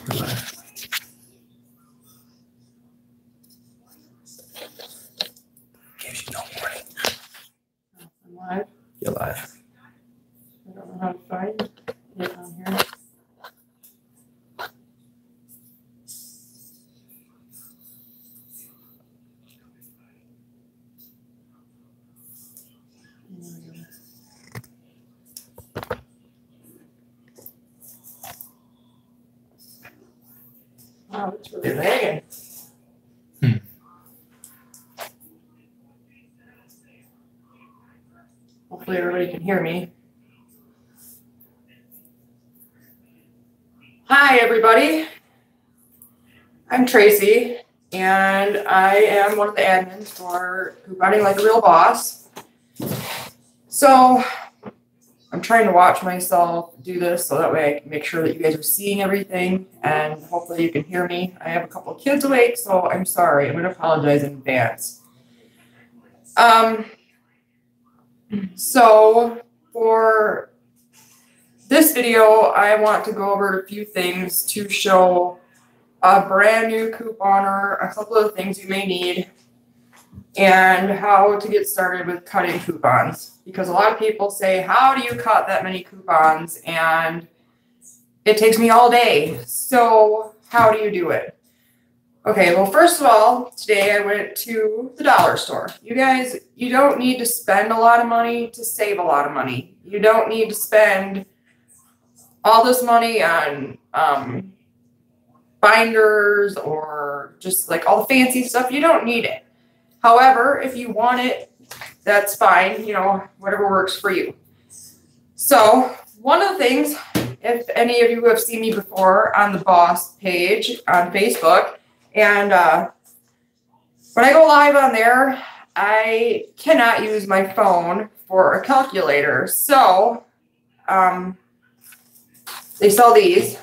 Gives you no warning. I'm live. You're live. I don't know how to find it on here. Wow, it's really lagging. Hopefully everybody can hear me. Hi, everybody. I'm Tracy, and I am one of the admins for Couponing Like a Real Boss. So I'm trying to watch myself do this so that way I can make sure that you guys are seeing everything, and hopefully you can hear me. I have a couple of kids awake, so I'm sorry. I'm going to apologize in advance. So for this video, I want to go over a few things to show a brand new couponer, a couple of things you may need, and how to get started with cutting coupons. Because a lot of people say, how do you cut that many coupons? And it takes me all day. So how do you do it? Okay, well, first of all, today I went to the dollar store. You guys, you don't need to spend a lot of money to save a lot of money. You don't need to spend all this money on binders or just like all the fancy stuff. You don't need it. However, if you want it, that's fine, you know, whatever works for you. So one of the things, if any of you have seen me before on the Boss page on Facebook, and when I go live on there, I cannot use my phone for a calculator. So they sell these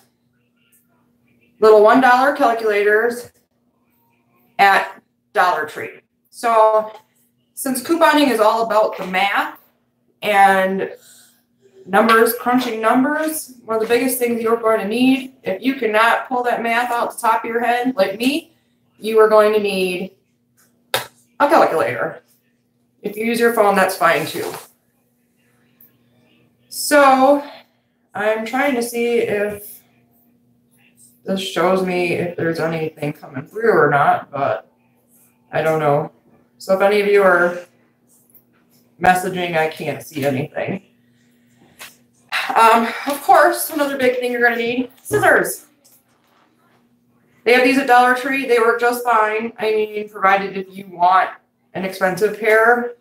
little $1 calculators at Dollar Tree. So since couponing is all about the math and numbers, crunching numbers, one of the biggest things you're going to need, if you cannot pull that math out the top of your head like me, you are going to need a calculator. If you use your phone, that's fine too. So I'm trying to see if this shows me if there's anything coming through or not, but I don't know. So if any of you are messaging, I can't see anything. Of course, another big thing you're going to need, scissors. They have these at Dollar Tree. They work just fine. I mean, provided if you want an expensive pair,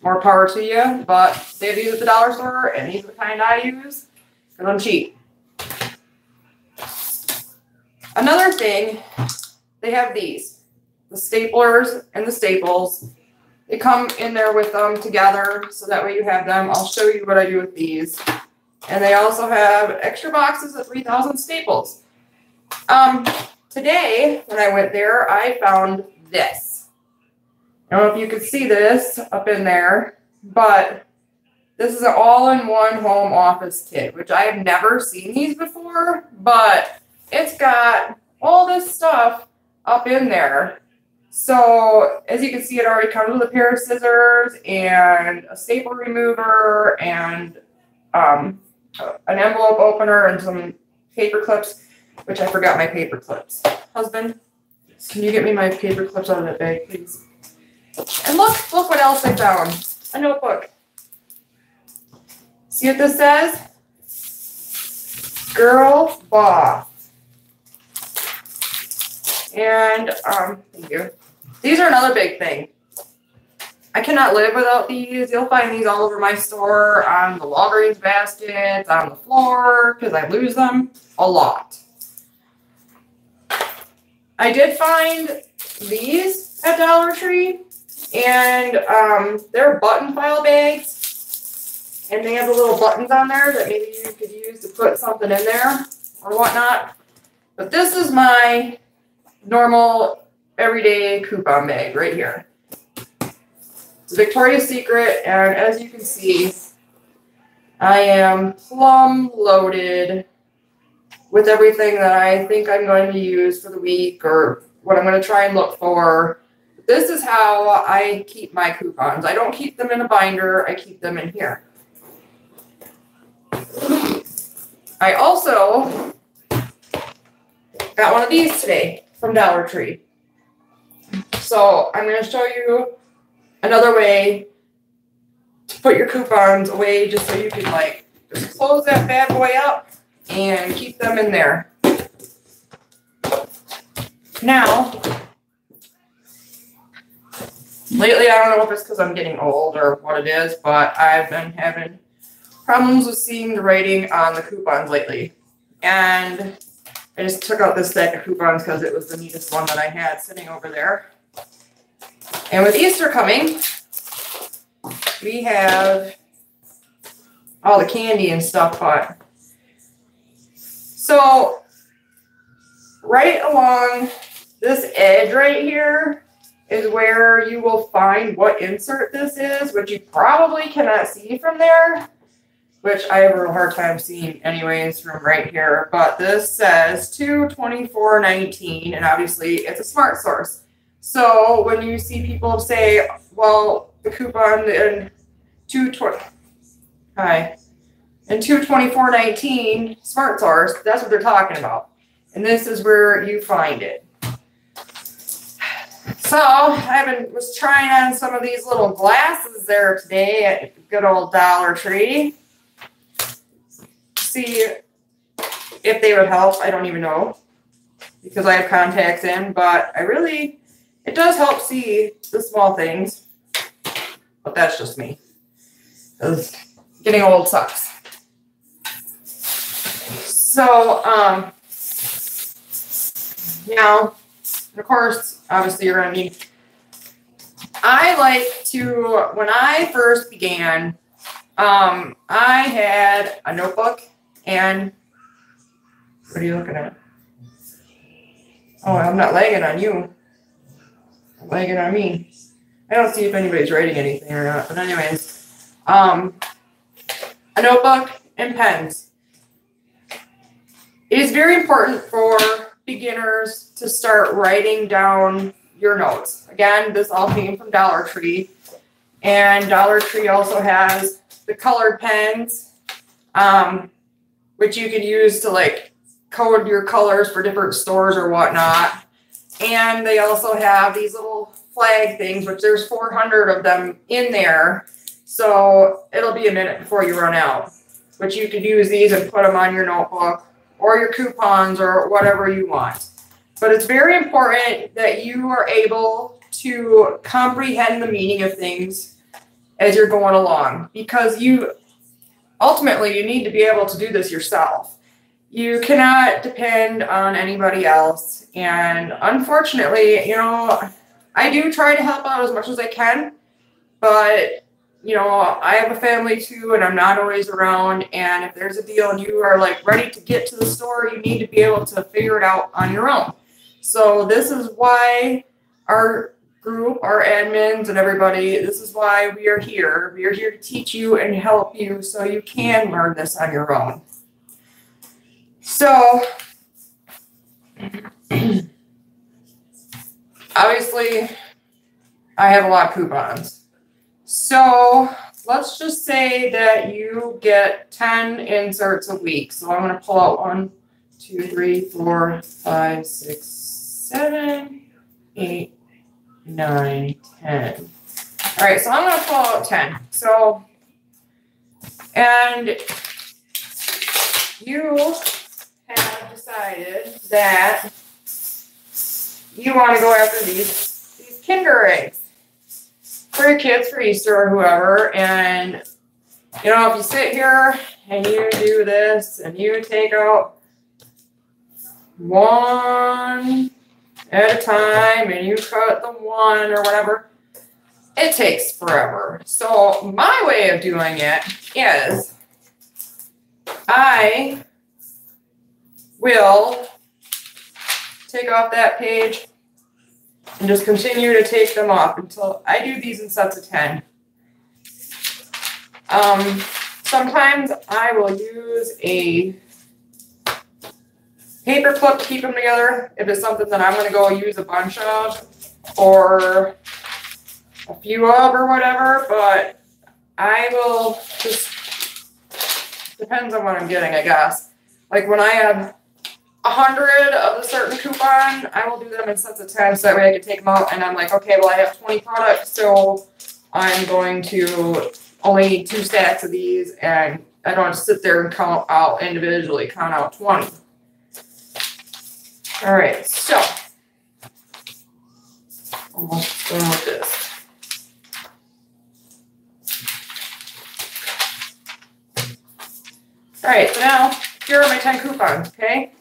more power to you. But they have these at the dollar store, and these are the kind I use because I'm cheap. Another thing, they have these, the staplers and the staples. They come in there with them together, so that way you have them. I'll show you what I do with these. And they also have extra boxes of 3,000 staples. Today, when I went there, I found this. I don't know if you can see this up in there, but this is an all-in-one home office kit, which I have never seen these before, but it's got all this stuff up in there. So as you can see, it already comes with a pair of scissors and a staple remover and an envelope opener and some paper clips, which I forgot my paper clips. Husband, can you get me my paper clips out of that bag, please? And look what else I found. A notebook. See what this says? Girl Boss. And thank you. These are another big thing. I cannot live without these. You'll find these all over my store, on the Walgreens baskets, on the floor, because I lose them a lot. I did find these at Dollar Tree, and they're button file bags, and they have the little buttons on there that maybe you could use to put something in there or whatnot. But this is my normal everyday coupon bag right here. It's a Victoria's Secret, and as you can see, I am plumb loaded with everything that I think I'm going to use for the week or what I'm going to try and look for. This is how I keep my coupons. I don't keep them in a binder. I keep them in here. I also got one of these today from Dollar Tree. So I'm going to show you another way to put your coupons away just so you can like just close that bad boy up and keep them in there. Now, lately, I don't know if it's because I'm getting old or what it is, but I've been having problems with seeing the writing on the coupons lately. And I just took out this stack of coupons because it was the neatest one that I had sitting over there. And with Easter coming, we have all the candy and stuff bought. So right along this edge right here is where you will find what insert this is, which you probably cannot see from there, which I have a real hard time seeing anyways from right here. But this says 2/24/19, and obviously it's a Smart Source. So when you see people say, well, the coupon in 2/24/19 Smart Source, that's what they're talking about. And this is where you find it. So I was trying on some of these little glasses there today at good old Dollar Tree. See if they would help. I don't even know because I have contacts in, but it does help see the small things. But that's just me. Because getting old sucks. So, now, of course, obviously you're going to need, I like to, when I first began, I had a notebook and, what are you looking at? Oh, I'm not lagging on you. I'm lagging on me. I don't see if anybody's writing anything or not, but anyways, a notebook and pens. It is very important for beginners to start writing down your notes. Again, this all came from Dollar Tree. And Dollar Tree also has the colored pens, which you can use to like code your colors for different stores or whatnot. And they also have these little flag things, which there's 400 of them in there. So it'll be a minute before you run out. But you could use these and put them on your notebook or your coupons or whatever you want. But it's very important that you are able to comprehend the meaning of things as you're going along, because ultimately you need to be able to do this yourself. You cannot depend on anybody else. And unfortunately, I do try to help out as much as I can, but I have a family too, and I'm not always around. And if there's a deal and you are like ready to get to the store, you need to be able to figure it out on your own. So this is why our group, our admins and everybody, this is why we are here. We are here to teach you and help you so you can learn this on your own. So obviously I have a lot of coupons. So let's just say that you get 10 inserts a week. So I'm going to pull out 1, 2, 3, 4, 5, 6, 7, 8, 9, 10. All right, so I'm going to pull out 10. So, and you have decided that you want to go after these Kinder eggs for your kids for Easter or whoever. And if you sit here and you do this and you take out one at a time and you cut the one or whatever, it takes forever. So my way of doing it is I will take off that page and just continue to take them off until I do these in sets of 10. Sometimes I will use a paper clip to keep them together if it's something that I'm going to go use a bunch of or a few of or whatever, but I will just, depends on what I'm getting, I guess. Like when I have 100 of a certain coupon, I will do them in sets of 10 so that way I can take them out and I'm like, okay, well I have 20 products, so I'm going to only need 2 stacks of these, and I don't have to sit there and count out individually, count out 20. All right, so almost done with this. All right, so now here are my 10 coupons, okay?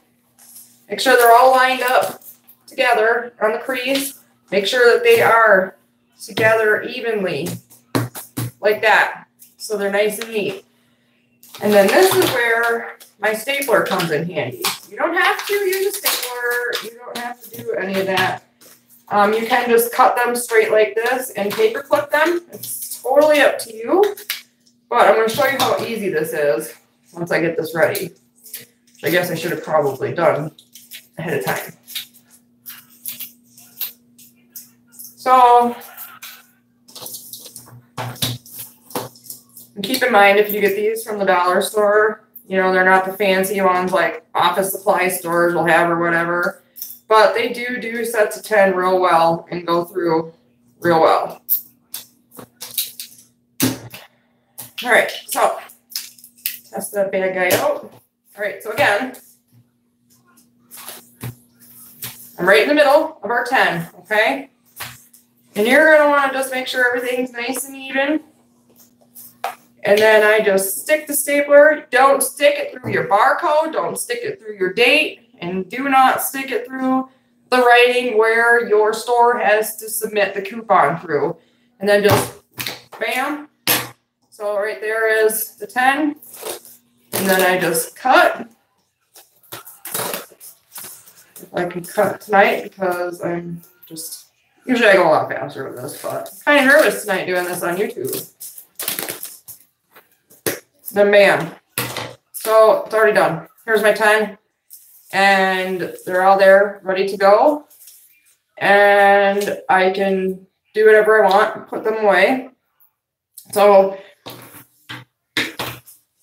Make sure they're all lined up together on the crease. Make sure that they are together evenly, like that, so they're nice and neat. And then this is where my stapler comes in handy. You don't have to use a stapler. You don't have to do any of that. You can just cut them straight like this and paper clip them. It's totally up to you. But I'm going to show you how easy this is once I get this ready. Which I guess I should have probably done ahead of time. So, and keep in mind, if you get these from the dollar store, you know, they're not the fancy ones like office supply stores will have or whatever, but they do sets of 10 real well and go through real well. All right, so test that bad guy out. All right, so again, I'm right in the middle of our 10, okay? And you're going to want to just make sure everything's nice and even. And then I just stick the stapler. Don't stick it through your barcode. Don't stick it through your date. And do not stick it through the writing where your store has to submit the coupon through. And then just bam. So right there is the 10. And then I just cut. If I can cut tonight because I'm just, usually I go a lot faster with this, but I'm kind of nervous tonight doing this on YouTube. Then bam. So it's already done. Here's my 10. And they're all there ready to go. And I can do whatever I want, put them away. So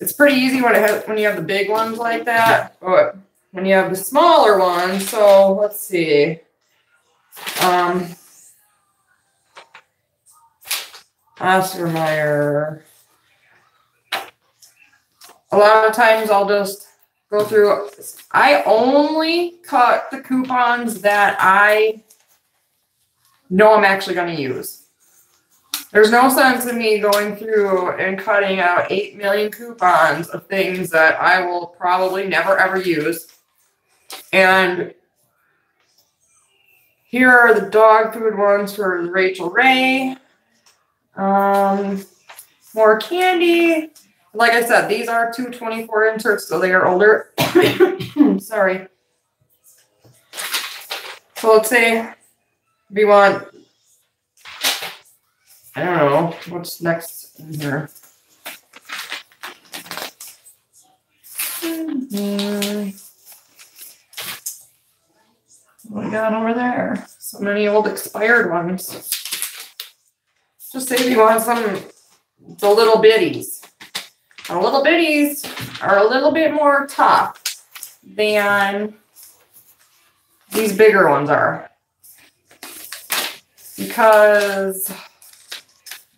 it's pretty easy when you have the big ones like that. But when you have the smaller ones, so let's see. Oscar Mayer. A lot of times I'll just go through. I only cut the coupons that I know I'm actually going to use. There's no sense in me going through and cutting out 8 million coupons of things that I will probably never ever use. And here are the dog food ones for Rachel Ray. More candy. Like I said, these are 224 inserts, so they are older. Sorry. So let's say we want, I don't know, what's next in here? What we got over there? So many old expired ones. Just say we want the little bitties. The little bitties are a little bit more tough than these bigger ones are. Because,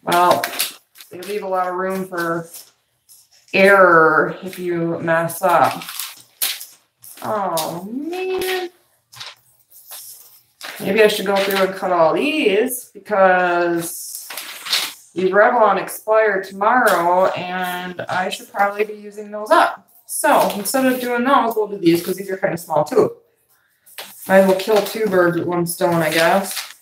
well, they leave a lot of room for error if you mess up. Oh, man. Maybe I should go through and cut all these because the Revlon expire tomorrow and I should probably be using those up. So instead of doing those, we'll do these because these are kind of small too. Might as well kill 2 birds with 1 stone, I guess.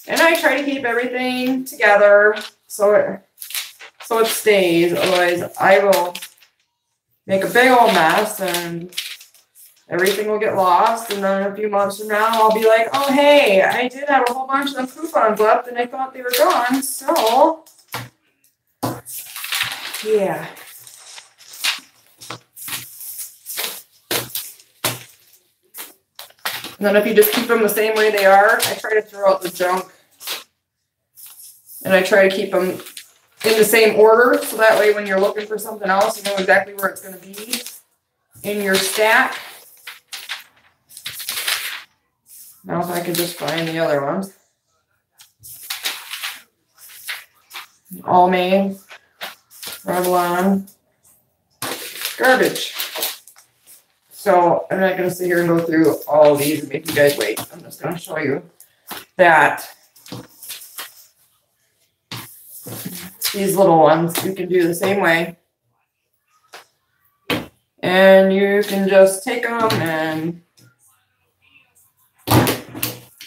And I try to keep everything together so it stays. Otherwise, I will make a big old mess and everything will get lost. And then a few months from now, I'll be like, oh, hey, I did have a whole bunch of them coupons left and I thought they were gone. So, yeah. And then if you just keep them the same way they are, I try to throw out the junk. And I try to keep them in the same order, so that way when you're looking for something else, you know exactly where it's going to be in your stack. Now if I can just find the other ones. Almay, Revlon, garbage. So I'm not going to sit here and go through all of these and make you guys wait. I'm just going to show you that these little ones, you can do the same way. And you can just take them and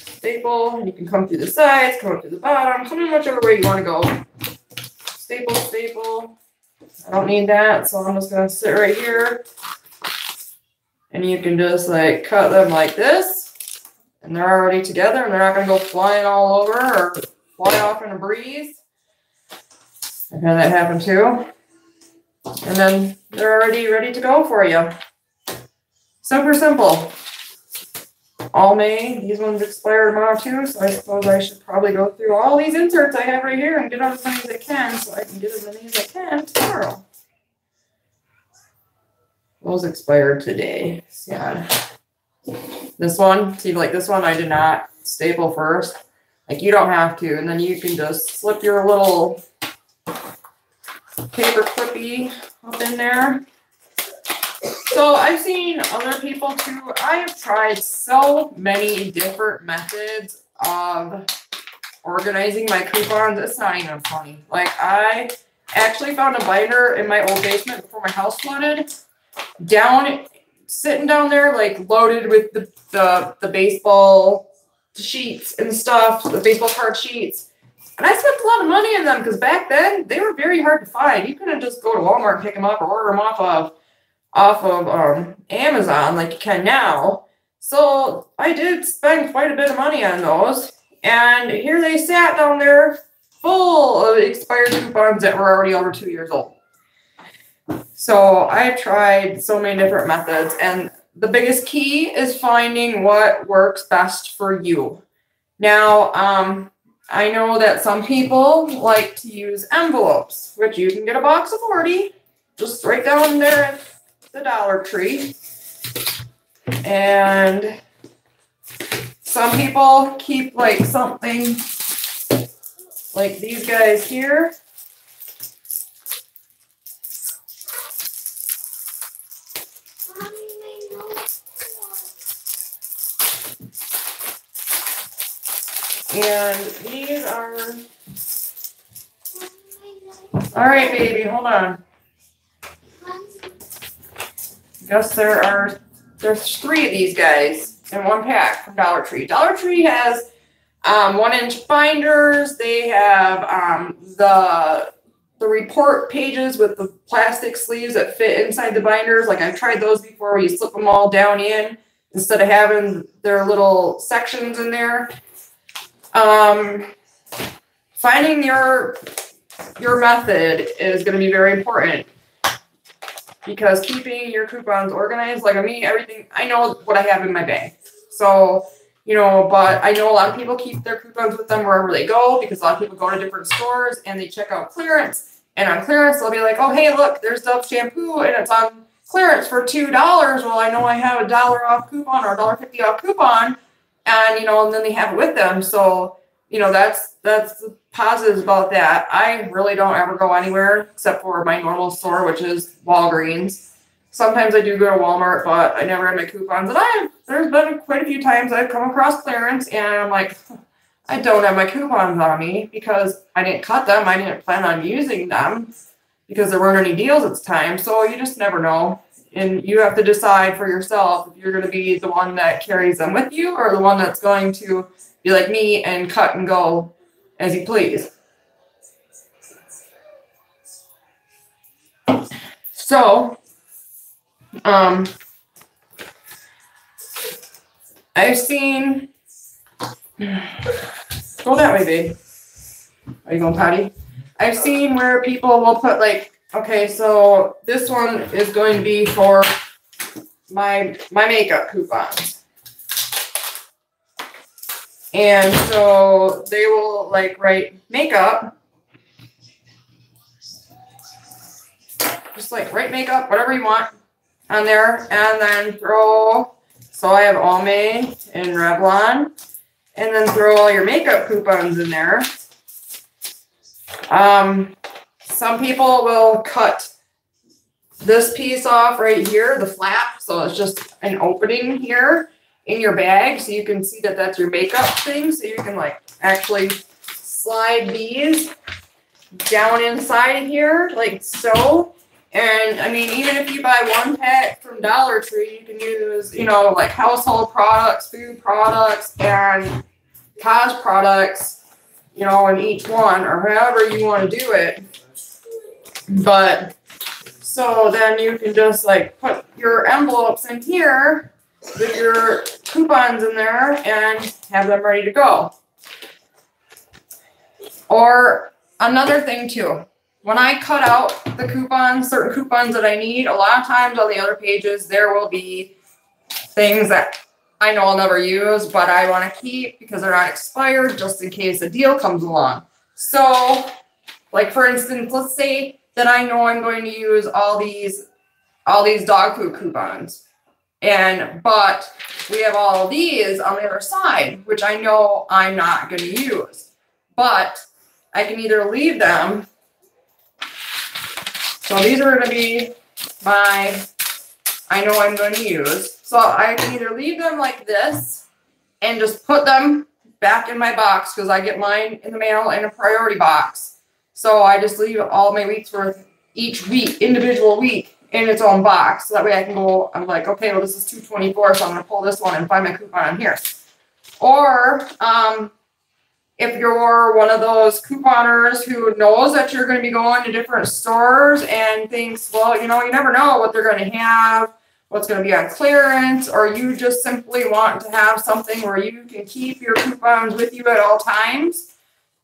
staple. You can come through the sides, come up to the bottom, come in whichever way you want to go. Staple, staple. I don't need that, so I'm just going to sit right here. And you can just like cut them like this. And they're already together and they're not going to go flying all over or fly off in a breeze. I've had that happen too. And then they're already ready to go for you. Super simple. Almay, these ones expired tomorrow too, so I suppose I should probably go through all these inserts I have right here and get out as many as I can so I can get as many as I can tomorrow. Those expired today. Yeah. This one, see, like this one I did not staple first. Like you don't have to, and then you can just slip your little paper clippy up in there. So I've seen other people too. I have tried so many different methods of organizing my coupons. It's not even funny. Like I actually found a binder in my old basement before my house flooded. Sitting down there, like loaded with the baseball sheets and stuff, the baseball card sheets. And I spent a lot of money on them because back then they were very hard to find. You couldn't just go to Walmart and pick them up or order them off of Amazon like you can now. So I did spend quite a bit of money on those. And here they sat down there full of expired coupons that were already over 2 years old. So I've tried so many different methods, and the biggest key is finding what works best for you. Now, I know that some people like to use envelopes, which you can get a box of 40, just right down there at the Dollar Tree. And some people keep like something like these guys here. And these are, all right, baby, hold on. Guess there's 3 of these guys in one pack from Dollar Tree. Dollar Tree has 1-inch binders. They have the report pages with the plastic sleeves that fit inside the binders. Like I've tried those before, where you slip them all down in instead of having their little sections in there. Finding your method is going to be very important, because keeping your coupons organized, like me, everything, I know what I have in my bag. So, you know, but I know a lot of people keep their coupons with them wherever they go, because a lot of people go to different stores and they check out clearance. And on clearance, they'll be like, oh, hey, look, there's Dove shampoo and it's on clearance for $2. Well, I know I have a $1 off coupon or $1.50 off coupon. And, you know, and then they have it with them. So, you know, that's the positives about that. I really don't ever go anywhere except for my normal store, which is Walgreens. Sometimes I do go to Walmart, but I never have my coupons. And there's been quite a few times I've come across clearance and I'm like, I don't have my coupons on me because I didn't cut them. I didn't plan on using them because there weren't any deals at the time. So you just never know. And you have to decide for yourself if you're going to be the one that carries them with you or the one that's going to be like me and cut and go as you please. So, I've seen, go that way, babe. Are you going potty? I've seen where people will put like, okay, so this one is going to be for my makeup coupons. And so they will like write makeup. Just like write makeup, whatever you want on there, and then throw, so I have Almay and Revlon, and then throw all your makeup coupons in there. Some people will cut this piece off right here, the flap, so it's just an opening here in your bag, so you can see that that's your makeup thing, so you can like actually slide these down inside of here, like so. And I mean, even if you buy one pack from Dollar Tree, you can use, you know, like household products, food products, and cos products, you know, in each one, or however you want to do it. But so then you can just like put your envelopes in here with your coupons in there and have them ready to go. Or another thing too, when I cut out the coupons, certain coupons that I need, a lot of times on the other pages, there will be things that I know I'll never use, but I want to keep because they're not expired just in case a deal comes along. So, like for instance, let's say that I know I'm going to use all these dog food coupons. But we have all of these on the other side, which I know I'm not going to use. But I can either leave them. So these are going to be my, I know I'm going to use. So I can either leave them like this and just put them back in my box because I get mine in the mail in a priority box. So I just leave all my week's worth, each week, individual week in its own box. So that way I can go, I'm like, okay, well, this is $2.24, so I'm going to pull this one and find my coupon on here. Or, if you're one of those couponers who knows that you're going to be going to different stores and thinks, well, you know, you never know what they're going to have, what's going to be on clearance, or you just simply want to have something where you can keep your coupons with you at all times.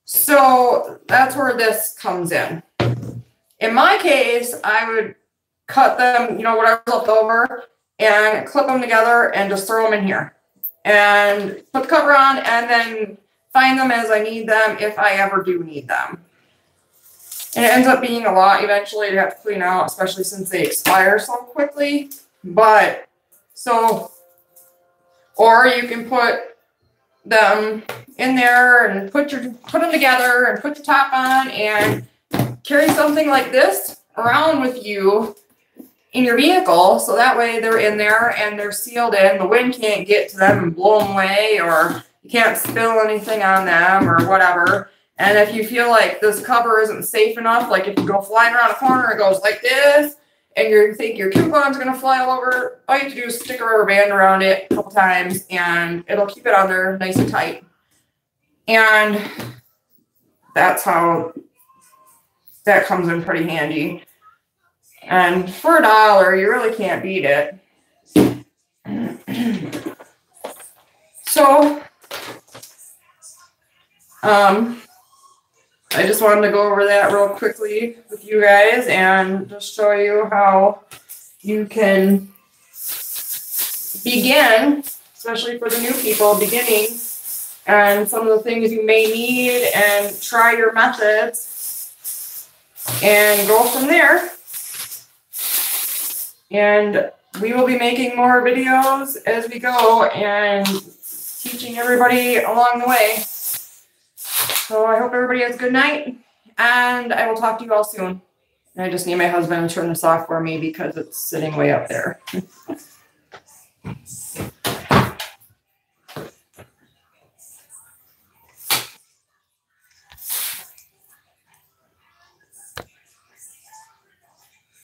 So that's where this comes in. In my case, I would cut them, you know, whatever's left over, and clip them together and just throw them in here. And put the cover on and then find them as I need them if I ever do need them. And it ends up being a lot eventually to have to clean out, especially since they expire so quickly. But so, or you can put them in there and put them together and put the top on and carry something like this around with you in your vehicle, so that way they're in there and they're sealed in. The wind can't get to them and blow them away, or you can't spill anything on them or whatever. And if you feel like this cover isn't safe enough, like if you go flying around a corner, it goes like this, and you think your coupon's going to fly all over, all you have to do is stick a rubber band around it a couple times, and it'll keep it on there nice and tight. And that's how that comes in pretty handy. And for $1, you really can't beat it. So, I just wanted to go over that real quickly with you guys and just show you how you can begin, especially for the new people beginning, and some of the things you may need, and try your methods and go from there. And we will be making more videos as we go and teaching everybody along the way. So I hope everybody has a good night, and I will talk to you all soon. And I just need my husband to turn this off for me because it's sitting way up there.